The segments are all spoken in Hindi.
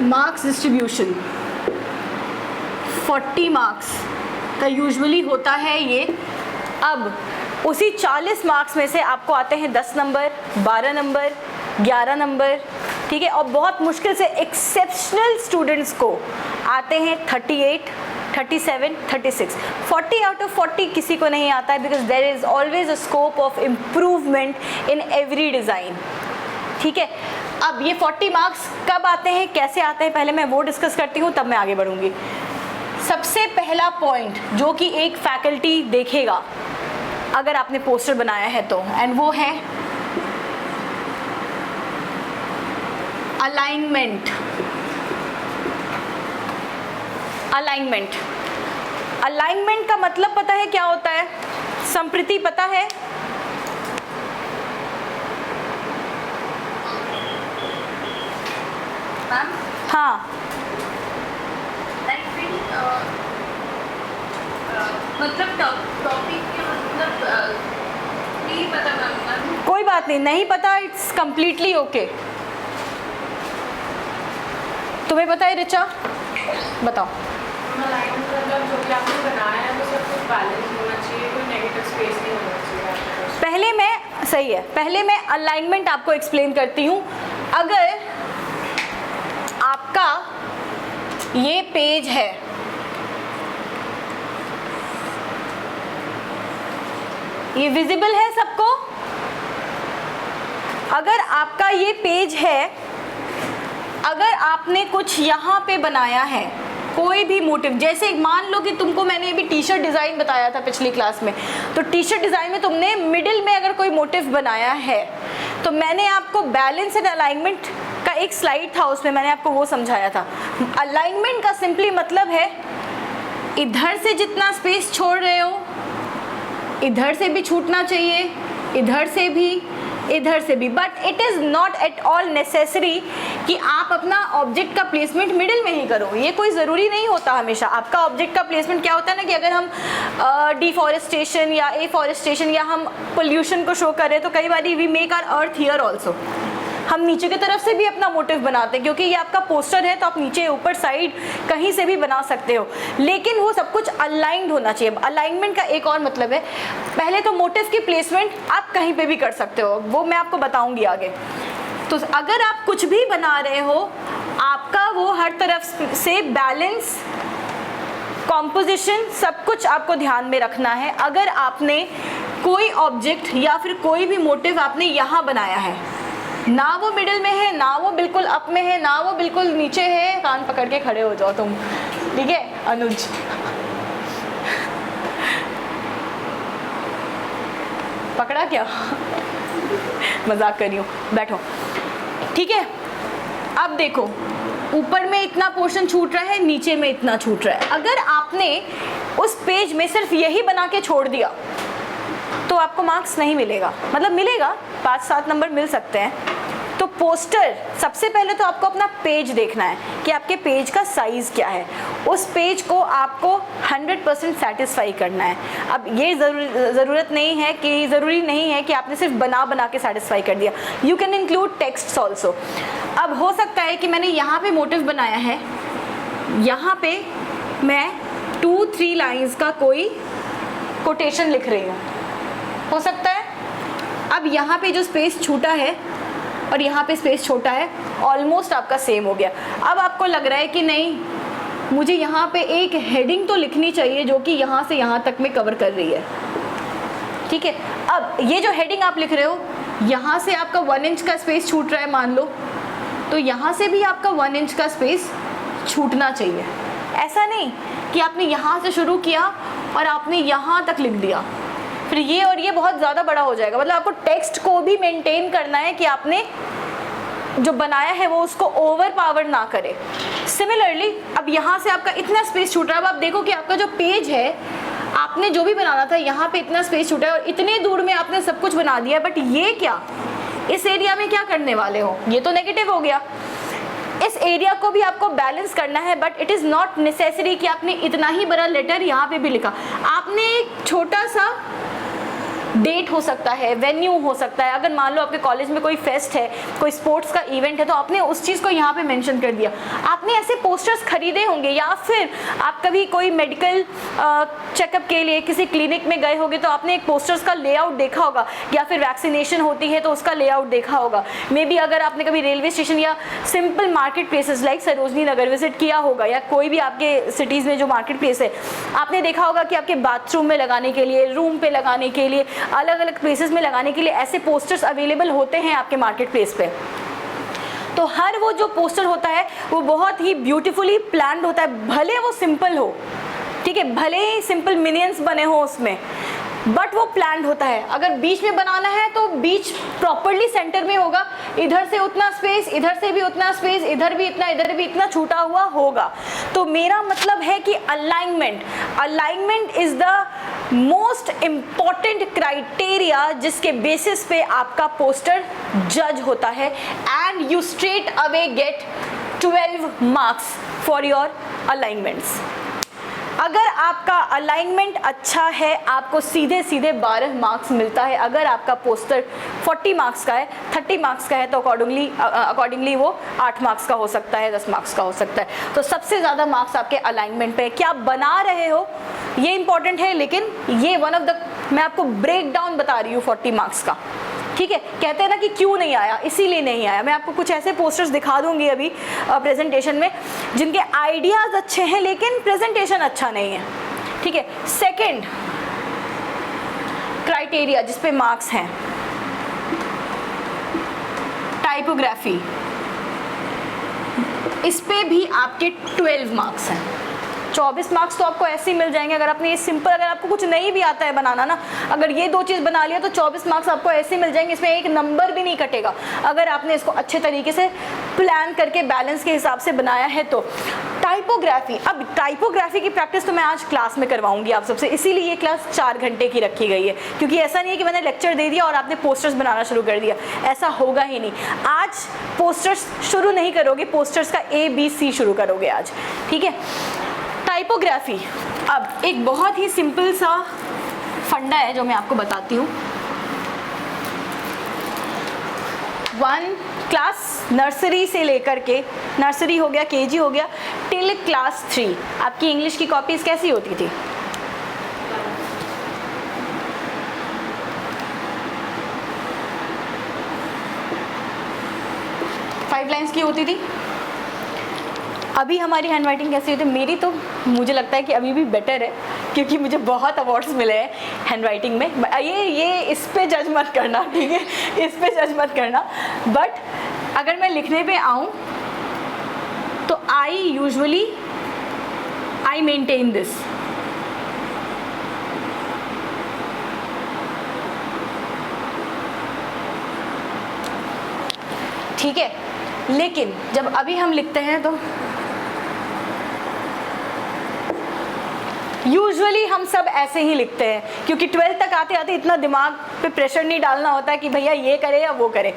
मार्क्स डिस्ट्रीब्यूशन 40 मार्क्स का यूजुअली होता है ये। अब उसी 40 मार्क्स में से आपको आते हैं 10 नंबर, 12 नंबर, 11 नंबर, ठीक है। और बहुत मुश्किल से एक्सेप्शनल स्टूडेंट्स को आते हैं 38, 37, 36। 40 आउट ऑफ 40 किसी को नहीं आता है, because there is always a scope of improvement in every design, ठीक है। अब ये 40 मार्क्स कब आते हैं, कैसे आते हैं, पहले मैं वो डिस्कस करती हूँ, तब मैं आगे बढ़ूँगी। सबसे पहला पॉइंट जो कि एक फैकल्टी देखेगा अगर आपने पोस्टर बनाया है तो, एंड वो है अलाइनमेंट। अलाइनमेंट, अलाइनमेंट का मतलब पता है क्या होता है? संप्रति पता है? हाँ, मतलब टॉपिक के मतलब नहीं पता मैम। कोई बात नहीं, नहीं पता, इट्स कम्प्लीटली ओके। तुम्हें पता है रिचा? बताओ। मतलब जो भी आपने बनाया है वो सब कुछ बैलेंस होना चाहिए, कोई नेगेटिव स्पेस नहीं होना चाहिए। पहले मैं, सही है, पहले मैं अलाइनमेंट आपको एक्सप्लेन करती हूँ। अगर आपका ये पेज है, ये विजिबल है सबको? अगर आपका ये पेज है, अगर आपने कुछ यहाँ पे बनाया है, कोई भी मोटिव, जैसे मान लो कि तुमको मैंने अभी टी शर्ट डिज़ाइन बताया था पिछली क्लास में, तो टी शर्ट डिज़ाइन में तुमने मिडिल में अगर कोई मोटिव बनाया है, तो मैंने आपको बैलेंस एंड अलाइनमेंट का एक स्लाइड था, उसमें मैंने आपको वो समझाया था। अलाइनमेंट का सिंपली मतलब है इधर से जितना स्पेस छोड़ रहे हो, इधर से भी छूटना चाहिए, इधर से भी, इधर से भी, but it is not at all necessary कि आप अपना ऑब्जेक्ट का प्लेसमेंट मिडिल में ही करो। ये कोई ज़रूरी नहीं होता हमेशा। आपका ऑब्जेक्ट का प्लेसमेंट क्या होता है ना, कि अगर हम डिफॉरेस्टेशन या एफॉरेस्टेशन या हम पोल्यूशन को शो कर रहे हैं, तो कई बार we make our earth here also. हम नीचे की तरफ से भी अपना मोटिव बनाते हैं, क्योंकि ये आपका पोस्टर है तो आप नीचे ऊपर साइड कहीं से भी बना सकते हो, लेकिन वो सब कुछ अलाइंड होना चाहिए। अलाइनमेंट का एक और मतलब है, पहले तो मोटिव की प्लेसमेंट आप कहीं पे भी कर सकते हो, वो मैं आपको बताऊंगी आगे। तो अगर आप कुछ भी बना रहे हो, आपका वो हर तरफ से बैलेंस, कॉम्पोजिशन, सब कुछ आपको ध्यान में रखना है। अगर आपने कोई ऑब्जेक्ट या फिर कोई भी मोटिव आपने यहाँ बनाया है, ना वो मिडिल में है, ना वो बिल्कुल अप में है, ना वो बिल्कुल नीचे है, कान पकड़ के खड़े हो जाओ तुम, ठीक है अनुज? पकड़ा क्या? मजाक कर रही हूँ, बैठो, ठीक है। अब देखो, ऊपर में इतना पोर्शन छूट रहा है, नीचे में इतना छूट रहा है। अगर आपने उस पेज में सिर्फ यही बना के छोड़ दिया तो आपको मार्क्स नहीं मिलेगा, मतलब मिलेगा 5-7 नंबर मिल सकते हैं। तो पोस्टर, सबसे पहले तो आपको अपना पेज देखना है कि आपके पेज का साइज़ क्या है, उस पेज को आपको 100% सेटिस्फाई करना है। अब ये ज़रूरी नहीं है कि आपने सिर्फ बना के सेटिस्फाई कर दिया, you can include text also. अब हो सकता है कि मैंने यहाँ पे मोटिव बनाया है, यहाँ पे मैं 2-3 लाइन्स का कोई कोटेशन लिख रही हूँ, हो सकता है। अब यहाँ पे जो स्पेस छूटा है और यहाँ पे स्पेस छोटा है, ऑलमोस्ट आपका सेम हो गया। अब आपको लग रहा है कि नहीं, मुझे यहाँ पे एक हेडिंग तो लिखनी चाहिए जो कि यहाँ से यहाँ तक में कवर कर रही है, ठीक है। अब ये जो हेडिंग आप लिख रहे हो, यहाँ से आपका 1 इंच का स्पेस छूट रहा है मान लो, तो यहाँ से भी आपका 1 इंच का स्पेस छूटना चाहिए। ऐसा नहीं कि आपने यहाँ से शुरू किया और आपने यहाँ तक लिख दिया, फिर ये और ये बहुत ज़्यादा बड़ा हो जाएगा। मतलब आपको टेक्स्ट को भी मेंटेन करना है कि आपने जो बनाया है वो उसको ओवर पावर ना करे। सिमिलरली अब यहाँ से आपका इतना स्पेस छूट रहा है, अब आप देखो कि आपका जो पेज है, आपने जो भी बनाना था यहाँ पे इतना स्पेस छूटा है और इतने दूर में आपने सब कुछ बना दिया है, बट ये क्या, इस एरिया में क्या करने वाले हो? ये तो नेगेटिव हो गया। इस एरिया को भी आपको बैलेंस करना है, but it is not necessary कि आपने इतना ही बड़ा लेटर यहाँ पे भी लिखा। आपने एक छोटा सा डेट हो सकता है, वेन्यू हो सकता है। अगर मान लो आपके कॉलेज में कोई फेस्ट है, कोई स्पोर्ट्स का इवेंट है, तो आपने उस चीज़ को यहाँ पे मेंशन कर दिया। आपने ऐसे पोस्टर्स खरीदे होंगे, या फिर आप कभी कोई मेडिकल चेकअप के लिए किसी क्लिनिक में गए होंगे तो आपने एक पोस्टर्स का लेआउट देखा होगा, या फिर वैक्सीनेशन होती है तो उसका लेआउट देखा होगा। मे बी अगर आपने कभी रेलवे स्टेशन या simple market places like Sarojini Nagar visit किया होगा, या कोई भी आपके सिटीज़ में जो मार्केट प्लेस है, आपने देखा होगा कि आपके बाथरूम में लगाने के लिए, रूम पे लगाने के लिए, अलग अलग प्लेसेस में लगाने के लिए ऐसे पोस्टर्स अवेलेबल होते हैं आपके मार्केट प्लेस पे। तो हर वो जो पोस्टर होता है वो बहुत ही ब्यूटीफुली प्लान्ड होता है, भले वो सिंपल हो, ठीक है, भले ही सिंपल मिनियंस बने हो उसमें, बट वो प्लान्ड होता है। अगर बीच में बनाना है तो बीच प्रॉपरली सेंटर में होगा, इधर से उतना स्पेस, इधर से भी उतना स्पेस, इधर भी इतना छूटा हुआ होगा। तो मेरा मतलब है कि alignment is the most important criteria जिसके बेसिस पे आपका पोस्टर जज होता है, and you straight away gate 12 marks for your alignments. अगर आपका अलाइनमेंट अच्छा है आपको सीधे 12 मार्क्स मिलता है। अगर आपका पोस्टर 40 मार्क्स का है, 30 मार्क्स का है, तो अकॉर्डिंगली वो 8 मार्क्स का हो सकता है, 10 मार्क्स का हो सकता है। तो सबसे ज़्यादा मार्क्स आपके अलाइनमेंट पे है। क्या आप बना रहे हो ये इंपॉर्टेंट है, लेकिन ये वन ऑफ द, मैं आपको ब्रेक डाउन बता रही हूँ 40 मार्क्स का, ठीक है। कहते हैं ना कि क्यों नहीं आया, इसीलिए नहीं आया। मैं आपको कुछ ऐसे पोस्टर्स दिखा दूंगी अभी प्रेजेंटेशन में जिनके आइडियाज़ अच्छे हैं लेकिन प्रेजेंटेशन अच्छा नहीं है, ठीक है। सेकंड क्राइटेरिया जिस पे मार्क्स हैं, टाइपोग्राफी, इस पे भी आपके 12 मार्क्स हैं। 24 मार्क्स तो आपको ऐसे ही मिल जाएंगे अगर आपने ये सिंपल, अगर आपको कुछ नहीं भी आता है बनाना ना, अगर ये 2 चीज़ बना लिया तो 24 मार्क्स आपको ऐसे ही मिल जाएंगे, इसमें एक नंबर भी नहीं कटेगा अगर आपने इसको अच्छे तरीके से प्लान करके बैलेंस के हिसाब से बनाया है तो। टाइपोग्राफी, अब टाइपोग्राफी की प्रैक्टिस तो मैं आज क्लास में करवाऊंगी आप सबसे, इसीलिए ये क्लास 4 घंटे की रखी गई है, क्योंकि ऐसा नहीं है कि मैंने लेक्चर दे दिया और आपने पोस्टर्स बनाना शुरू कर दिया, ऐसा होगा ही नहीं। आज पोस्टर्स शुरू नहीं करोगे, पोस्टर्स का ABC शुरू करोगे आज, ठीक है। टाइपोग्राफी, अब एक बहुत ही सिंपल सा फंडा है जो मैं आपको बताती हूँ। 1 क्लास नर्सरी से लेकर के, नर्सरी हो गया, KG हो गया, टिल क्लास 3 आपकी इंग्लिश की कॉपीज कैसी होती थी? फाइव लाइन्स की होती थी। अभी हमारी हैंडराइटिंग कैसी होती है? मेरी तो मुझे लगता है कि अभी भी बेटर है, क्योंकि मुझे बहुत अवार्ड्स मिले हैं हैंडराइटिंग में। ये इस पे जज मत करना, ठीक है, इस पे जज मत करना। बट अगर मैं लिखने पे आऊँ तो आई मेंटेन दिस, ठीक है। लेकिन जब अभी हम लिखते हैं तो यूजुअली हम सब ऐसे ही लिखते हैं, क्योंकि 12 तक आते आते इतना दिमाग पे प्रेशर नहीं डालना होता है कि भैया ये करे या वो करे।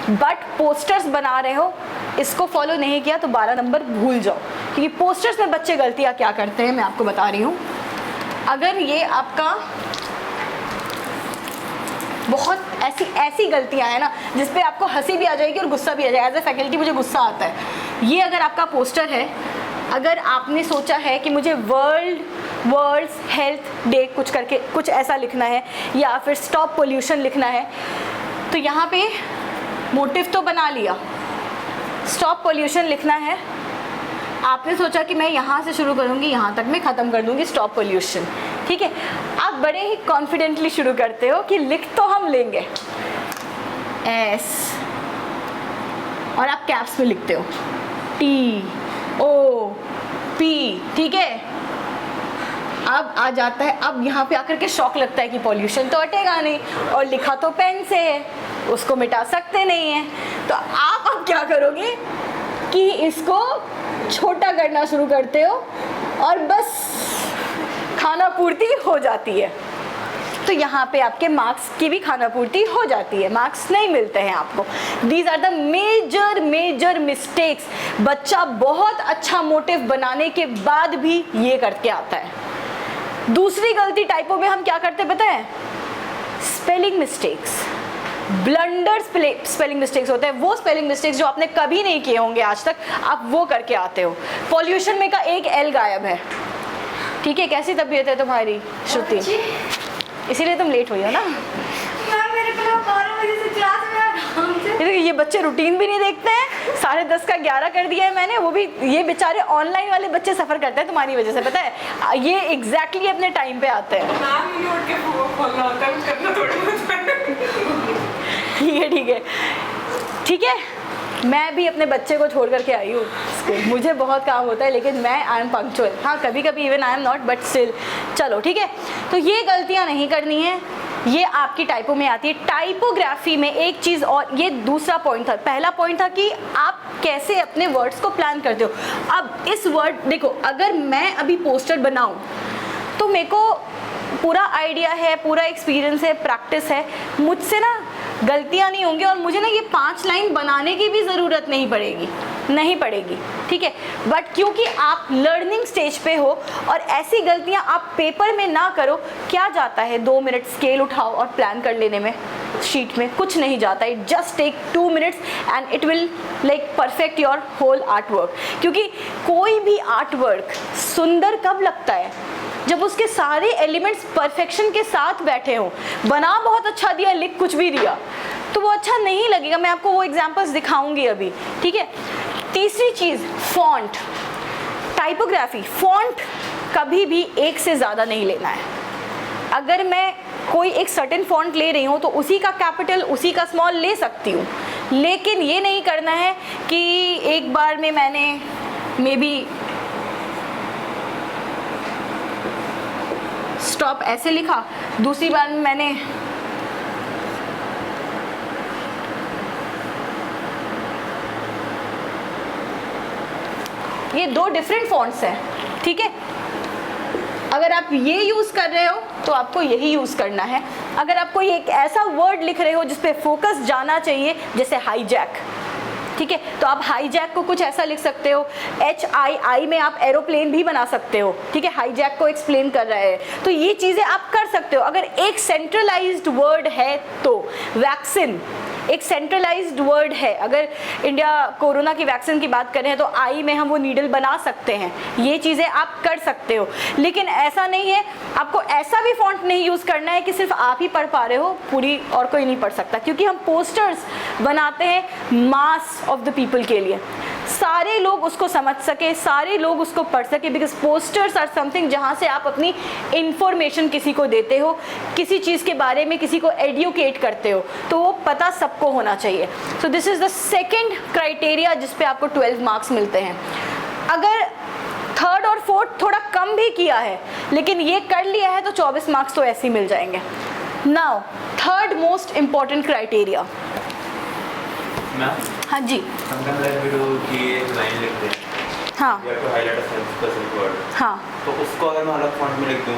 बट पोस्टर्स बना रहे हो, इसको फॉलो नहीं किया तो 12 नंबर भूल जाओ, क्योंकि पोस्टर्स में बच्चे गलतियाँ क्या करते हैं मैं आपको बता रही हूँ। अगर ये आपका बहुत ऐसी गलतियाँ हैं ना जिस पे आपको हंसी भी आ जाएगी और गुस्सा भी आ जाएगा। एज ए फैकल्टी मुझे गुस्सा आता है। ये अगर आपका पोस्टर है, अगर आपने सोचा है कि मुझे वर्ल्ड्स हेल्थ डे कुछ करके कुछ ऐसा लिखना है, या फिर स्टॉप पोल्यूशन लिखना है, तो यहाँ पे मोटिव तो बना लिया, स्टॉप पोल्यूशन लिखना है। आपने सोचा कि मैं यहाँ से शुरू करूँगी, यहाँ तक मैं ख़त्म कर दूँगी स्टॉप पोल्यूशन, ठीक है। आप बड़े ही कॉन्फिडेंटली शुरू करते हो कि लिख तो हम लेंगे, एस, और आप कैप्स में लिखते हो TOP, ठीक है। अब आ जाता है, अब यहाँ पे आकर के शौक लगता है कि पॉल्यूशन तो हटेगा नहीं, और लिखा तो पेन से है, उसको मिटा सकते नहीं है। तो आप अब क्या करोगे कि इसको छोटा करना शुरू करते हो और बस खाना पूर्ति हो जाती है। तो यहाँ पे आपके मार्क्स की भी खाना पूर्ति हो जाती है, मार्क्स नहीं मिलते हैं आपको। These are the major mistakes. बच्चा बहुत अच्छा मोटिव बनाने के बाद भी ये करके आता है। दूसरी गलती टाइपो में हम क्या करते पता है? Spelling mistakes, blunder spelling mistakes होते हैं, वो स्पेलिंग मिस्टेक्स जो आपने कभी नहीं किए होंगे आज तक, आप वो करके आते हो। पॉल्यूशन में का एक एल गायब है, ठीक है। कैसी तबीयत है तुम्हारी श्रुति? इसीलिए तुम लेट हुई हो ना। ये बच्चे रूटीन भी नहीं देखते हैं, 10:30 का 11 कर दिया है मैंने, वो भी ये बेचारे ऑनलाइन वाले बच्चे सफ़र करते हैं तुम्हारी वजह से, पता है, ये एग्जैक्टली अपने टाइम पे आते हैं। ठीक है ठीक है, मैं भी अपने बच्चे को छोड़ करके आई हूँ स्कूल, मुझे बहुत काम होता है, लेकिन मैं आई एम पंक्चुअल। हाँ, कभी कभी even I am not, but still चलो ठीक है। तो ये गलतियाँ नहीं करनी है, ये आपकी टाइपो में आती है। टाइपोग्राफी में एक चीज़ और, ये दूसरा पॉइंट था। पहला पॉइंट था कि आप कैसे अपने वर्ड्स को प्लान करते हो। अब इस वर्ड देखो, अगर मैं अभी पोस्टर बनाऊँ तो मेरे को पूरा आइडिया है, पूरा एक्सपीरियंस है, प्रैक्टिस है, मुझसे ना गलतियाँ नहीं होंगी, और मुझे ना ये 5 लाइन बनाने की भी ज़रूरत नहीं पड़ेगी, ठीक है। बट क्योंकि आप लर्निंग स्टेज पे हो और ऐसी गलतियाँ आप पेपर में ना करो, क्या जाता है 2 मिनट स्केल उठाओ और प्लान कर लेने में, शीट में कुछ नहीं जाता। It just take 2 minutes and it will like perfect your whole art work. क्योंकि कोई भी आर्ट वर्क सुंदर कब लगता है? जब उसके सारे एलिमेंट्स परफेक्शन के साथ बैठे हों। बना बहुत अच्छा दिया, लिख कुछ भी दिया तो वो अच्छा नहीं लगेगा। मैं आपको वो एग्जांपल्स दिखाऊंगी अभी, ठीक है। तीसरी चीज़, फॉन्ट। टाइपोग्राफी, फॉन्ट कभी भी एक से ज़्यादा नहीं लेना है। अगर मैं कोई एक सर्टेन फॉन्ट ले रही हूँ तो उसी का कैपिटल, उसी का स्मॉल ले सकती हूँ, लेकिन ये नहीं करना है कि एक बार में मैंने मे बी स्टॉप ऐसे लिखा, दूसरी बार में मैंने ये 2 डिफरेंट फॉन्ट्स हैं, ठीक है। अगर आप ये यूज़ कर रहे हो तो आपको यही यूज़ करना है। अगर आप कोई एक ऐसा वर्ड लिख रहे हो जिस पे फोकस जाना चाहिए, जैसे हाईजैक, ठीक है, तो आप हाईजैक को कुछ ऐसा लिख सकते हो, HII में आप एरोप्लेन भी बना सकते हो, ठीक है, हाईजैक को एक्सप्लेन कर रहा है, तो ये चीज़ें आप कर सकते हो। अगर एक सेंट्रलाइज्ड वर्ड है तो वैक्सीन एक सेंट्रलाइज्ड वर्ड है। अगर इंडिया कोरोना की वैक्सीन की बात करें तो आई में हम वो नीडल बना सकते हैं, ये चीज़ें आप कर सकते हो। लेकिन ऐसा नहीं है, आपको ऐसा भी फॉन्ट नहीं यूज़ करना है कि सिर्फ आप ही पढ़ पा रहे हो, पूरी और कोई नहीं पढ़ सकता, क्योंकि हम पोस्टर्स बनाते हैं मास ऑफ द पीपल के लिए, सारे लोग उसको समझ सके, सारे लोग उसको पढ़ सके। बिकॉज पोस्टर्स आर समथिंग जहाँ से आप अपनी इंफॉर्मेशन किसी को देते हो, किसी चीज़ के बारे में किसी को एडुकेट करते हो, तो वो पता सबको होना चाहिए। So this is the second criteria जिस पे आपको 12 मार्क्स मिलते हैं। अगर थर्ड और फोर्थ थोड़ा कम भी किया है लेकिन ये कर लिया है तो 24 मार्क्स तो ऐसे ही मिल जाएंगे। Now third most important criteria. हाँ जी, हाँ हाँ, तो उसको अगर मैं अलग फॉन्ट में लिख दूँ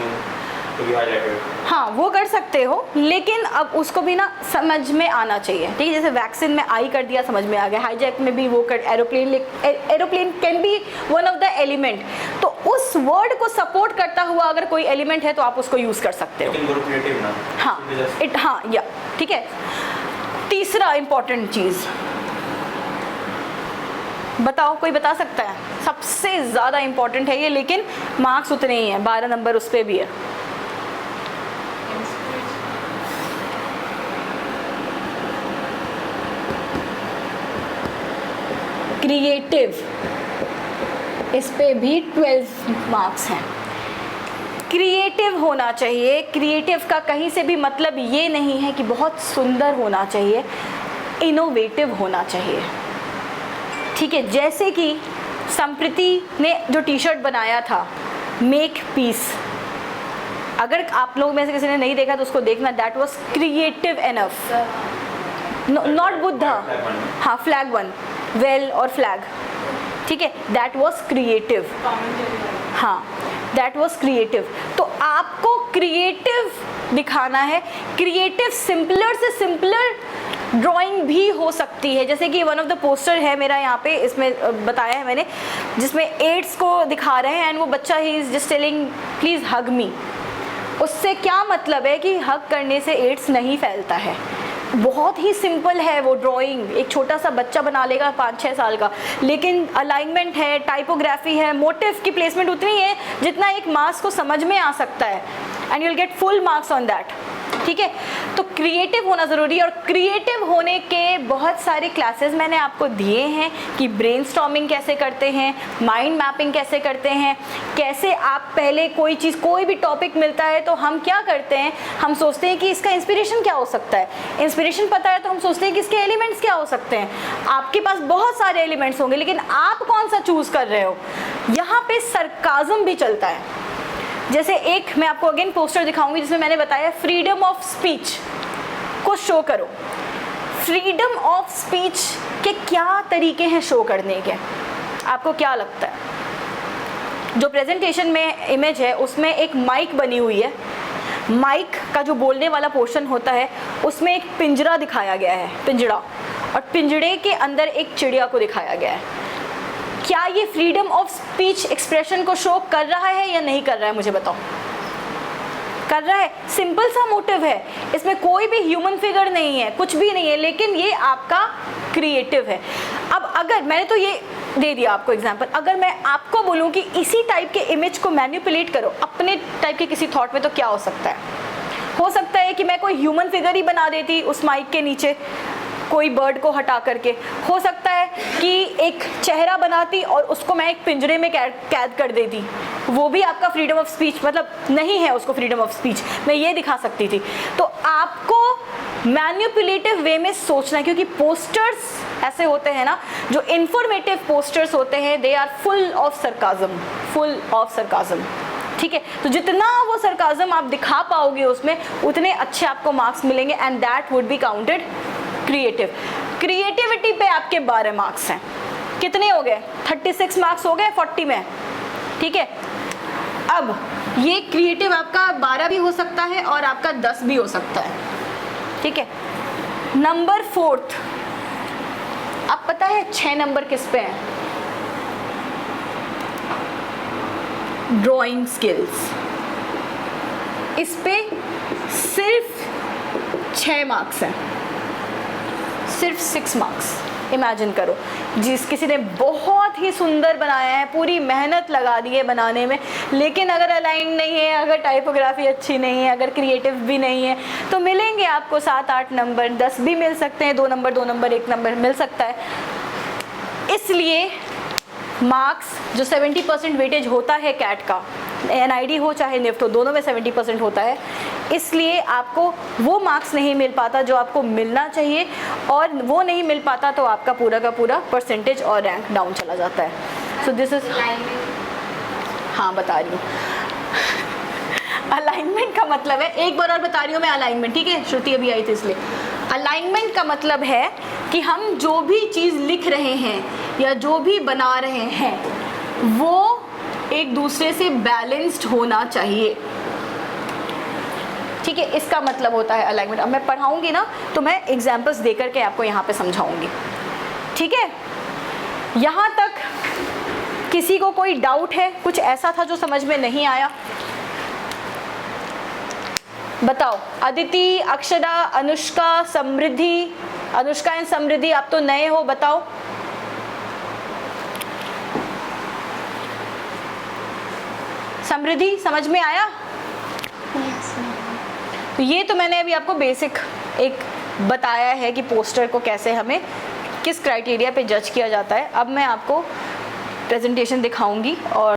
तो भी हाईलाइटेड, हाँ वो कर सकते हो, लेकिन अब उसको भी ना समझ में आना चाहिए, ठीक है। जैसे वैक्सीन में आई कर दिया, समझ में आ गया, हाईजैक में भी वो कर, aeroplane can be one of the element, तो उस वर्ड को सपोर्ट करता हुआ अगर कोई एलिमेंट है तो आप उसको यूज़ कर सकते हो। हाँ हाँ या ठीक है। तीसरा इम्पॉर्टेंट चीज़ बताओ, कोई बता सकता है? सबसे ज़्यादा इम्पॉर्टेंट है ये, लेकिन मार्क्स उतने ही हैं, 12 नंबर उस पर भी है। क्रिएटिव, इस पे भी 12 मार्क्स हैं। क्रिएटिव होना चाहिए। क्रिएटिव का कहीं से भी मतलब ये नहीं है कि बहुत सुंदर होना चाहिए, इनोवेटिव होना चाहिए, ठीक है। जैसे कि संप्रीति ने जो टी शर्ट बनाया था, मेक पीस, अगर आप लोग में से किसी ने नहीं देखा तो उसको देखना, that was creative enough. Not Buddha, हाँ फ्लैग वन, वेल और फ्लैग, ठीक है, दैट वाज क्रिएटिव, हाँ दैट वाज क्रिएटिव। तो आपको क्रिएटिव दिखाना है। क्रिएटिव सिंपलर से सिंपलर ड्राइंग भी हो सकती है, जैसे कि वन ऑफ द पोस्टर है मेरा यहाँ पे, इसमें बताया है मैंने, जिसमें एड्स को दिखा रहे हैं एंड वो बच्चा ही is just telling please hug me, उससे क्या मतलब है कि हग करने से एड्स नहीं फैलता है। बहुत ही सिंपल है वो ड्राइंग, एक छोटा सा बच्चा बना लेगा 5-6 साल का, लेकिन अलाइनमेंट है, टाइपोग्राफी है, मोटिव की प्लेसमेंट उतनी है जितना एक मार्क्स को समझ में आ सकता है, and you will get full marks on that. ठीक है, तो क्रिएटिव होना ज़रूरी है, और क्रिएटिव होने के बहुत सारे क्लासेस मैंने आपको दिए हैं कि ब्रेनस्टॉर्मिंग कैसे करते हैं, माइंड मैपिंग कैसे करते हैं, कैसे आप पहले कोई चीज़, कोई भी टॉपिक मिलता है तो हम क्या करते हैं, हम सोचते हैं कि इसका इंस्पिरेशन क्या हो सकता है, इंस्पिरेशन पता है तो हम सोचते हैं कि इसके एलिमेंट्स क्या हो सकते हैं। आपके पास बहुत सारे एलिमेंट्स होंगे, लेकिन आप कौन सा चूज़ कर रहे हो। यहाँ पे सरकाज़म भी चलता है। जैसे एक मैं आपको अगेन पोस्टर दिखाऊंगी जिसमें मैंने बताया फ्रीडम ऑफ स्पीच को शो करो। फ्रीडम ऑफ स्पीच के क्या तरीके हैं शो करने के, आपको क्या लगता है। जो प्रेजेंटेशन में इमेज है उसमें एक माइक बनी हुई है, माइक का जो बोलने वाला पोर्शन होता है उसमें एक पिंजरा दिखाया गया है, पिंजड़ा, और पिंजड़े के अंदर एक चिड़िया को दिखाया गया है। क्या ये फ्रीडम ऑफ स्पीच एक्सप्रेशन को शो कर रहा है या नहीं कर रहा है, मुझे बताओ। कर रहा है। सिंपल सा मोटिव है, इसमें कोई भी ह्यूमन फिगर नहीं है, कुछ भी नहीं है, लेकिन ये आपका क्रिएटिव है। अब अगर मैंने तो ये दे दिया आपको एग्जांपल, अगर मैं आपको बोलूँ कि इसी टाइप के इमेज को मैनिपुलेट करो अपने टाइप के किसी थॉट में, तो क्या हो सकता है। हो सकता है कि मैं कोई ह्यूमन फिगर ही बना देती उस माइक के नीचे, कोई बर्ड को हटा करके। हो सकता है कि एक चेहरा बनाती और उसको मैं एक पिंजरे में कैद कर देती, वो भी आपका फ्रीडम ऑफ स्पीच, मतलब नहीं है उसको फ्रीडम ऑफ स्पीच, मैं ये दिखा सकती थी। तो आपको मैनिपुलेटिव वे में सोचना है, क्योंकि पोस्टर्स ऐसे होते हैं ना, जो इंफॉर्मेटिव पोस्टर्स होते हैं, they are full of sarcasm, full of sarcasm. ठीक है, तो जितना वो सरकाज़म आप दिखा पाओगे उसमें, उतने अच्छे आपको मार्क्स मिलेंगे, and that would be counted creative. Creativity पे आपके 12 मार्क्स हैं। कितने हो गए? 36 मार्क्स हो गए 40 में। ठीक है, अब ये क्रिएटिव आपका 12 भी हो सकता है और आपका 10 भी हो सकता है। ठीक है, नंबर 4, अब पता है 6 नंबर किस पे हैं? Drawing skills. इस पे सिर्फ 6 मार्क्स हैं, सिर्फ 6 मार्क्स। इमेजिन करो, जिस किसी ने बहुत ही सुंदर बनाया है, पूरी मेहनत लगा दी है बनाने में, लेकिन अगर अलाइन नहीं है, अगर टाइपोग्राफी अच्छी नहीं है, अगर क्रिएटिव भी नहीं है, तो मिलेंगे आपको 7-8 नंबर, 10 भी मिल सकते हैं, 2 नंबर 2 नंबर 1 नंबर मिल सकता है। इसलिए मार्क्स जो 70% वेटेज होता है कैट का, NID हो चाहे निफ्ट हो, दोनों में 70% होता है, इसलिए आपको वो मार्क्स नहीं मिल पाता जो आपको मिलना चाहिए, और वो नहीं मिल पाता तो आपका पूरा का पूरा परसेंटेज और रैंक डाउन चला जाता है। सो दिस इज, हाँ बता रही हूँ। अलाइनमेंट का मतलब है, एक बार और बता रही हूँ मैं अलाइनमेंट, ठीक है, श्रुति अभी आई थी इसलिए। अलाइनमेंट का मतलब है कि हम जो भी चीज़ लिख रहे हैं या जो भी बना रहे हैं वो एक दूसरे से बैलेंस्ड होना चाहिए। ठीक है, इसका मतलब होता है अलाइनमेंट। अब मैं पढ़ाऊंगी ना तो मैं एग्जाम्पल्स देकर के आपको यहाँ पे समझाऊंगी। ठीक है, यहाँ तक किसी को कोई डाउट है? कुछ ऐसा था जो समझ में नहीं आया? बताओ। अदिति, अक्षरा, अनुष्का, समृद्धि, अनुष्का एंड समृद्धि, आप तो नए हो, बताओ। समृद्धि समझ में आया? तो ये तो मैंने अभी आपको बेसिक एक बताया है कि पोस्टर को कैसे हमें किस क्राइटेरिया पे जज किया जाता है। अब मैं आपको प्रेजेंटेशन दिखाऊंगी और